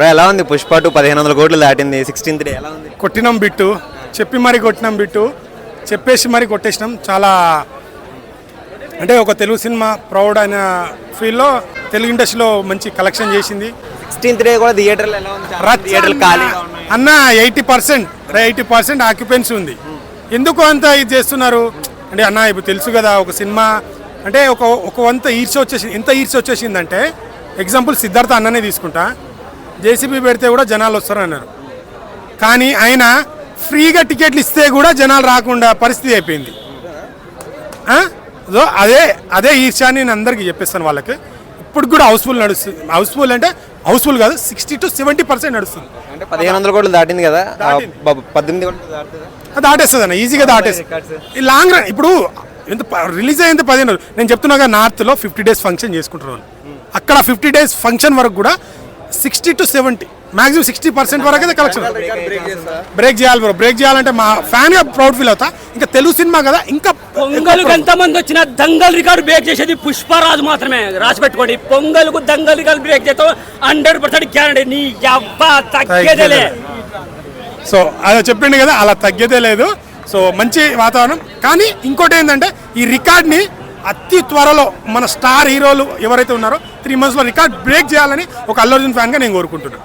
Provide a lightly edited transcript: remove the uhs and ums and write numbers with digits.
ఇప్పుడు ఎలా ఉంది పుష్ప 1500 కోట్లు దాటింది 16th డే ఎలా ఉంది? కొట్టినాం బిట్టు, చెప్పి మరి కొట్టినాం బిట్టు, చెప్పేసి మరి కొట్టేసినాం. చాలా అంటే ఒక తెలుగు సినిమా ప్రౌడ్ అయిన ఫీల్లో తెలుగు ఇండస్ట్రీలో మంచి కలెక్షన్ చేసింది. 16th డే కూడా థియేటర్లు ఎలా ఉంది? థియేటర్లు ఖాళీగా ఉన్నాయి అన్న 80% ఆక్యుపెన్సీ ఉంది. ఎందుకు అంత ఇది చేస్తున్నారు అంటే అన్న ఇప్పుడు తెలుసు కదా, ఒక సినిమా అంటే ఒక వంత ఈర్ష వచ్చేసింది. ఎంత ఈర్ష వచ్చేసిందంటే ఎగ్జాంపుల్ సిద్ధార్థ అన్ననే తీసుకుంటా, జేసీబీ పెడితే కూడా జనాలు వస్తారు అన్నారు. కానీ ఆయన ఫ్రీగా టికెట్లు ఇస్తే కూడా జనాలు రాకుండా పరిస్థితి అయిపోయింది. సో అదే ఈర్ష్యాన్ని నేను అందరికీ చెప్పేస్తాను వాళ్ళకి. ఇప్పుడు కూడా హౌస్ఫుల్ నడుస్తుంది. హౌస్ఫుల్ అంటే హౌస్ఫుల్ కాదు, 60 to 70% నడుస్తుంది. అంటే 1500 కోట్లు దాటింది కదా, 18 కోట్లు దాటుతుందా? దాటేస్తుంది అన్న, ఈజీగా దాటేస్తుంది. ఈ లాంగ్ రన్ ఇప్పుడు ఎంత రిలీజ్ అయ్యింది 15. నేను చెప్తున్నాగా నార్త్లో 50 days ఫంక్షన్ చేసుకుంటారు వాళ్ళు. అక్కడ 50 days ఫంక్షన్ వరకు కూడా 60 to 70 మాక్సిమం 60% వరకు అయితే కలెక్షన్. బ్రేక్ చేయాలి బ్రో, బ్రేక్ చేయాలంటే మా ఫ్యాన్ గా ప్రౌడ్ ఫీల్ అవుతా. ఇంకా తెలుగు సినిమా కదా, ఇంకా పొంగల్కి ఎంతమంది వచ్చినా దంగల్ రికార్డు బ్రేక్ చేసేది పుష్పరాజు మాత్రమే. రాసి పెట్టుకోండి, పొంగల్కు దంగల్ రికార్డు బ్రేక్ చేస్తాం 100% గ్యారంటీ. నీ అబ్బా తగ్గేదేలే. సో అలా చెప్పిండు కదా, అలా తగ్గేదే లేదు. సో మంచి వాతావరణం. కానీ ఇంకోటి ఏంటంటే ఈ రికార్డ్ని అతి త్వరలో మన స్టార్ హీరోలు ఎవరైతే ఉన్నారో 3 months రికార్డ్ బ్రేక్ చేయాలని ఒక అల్లు అర్జున్ ఫ్యాన్గా నేను కోరుకుంటున్నాను.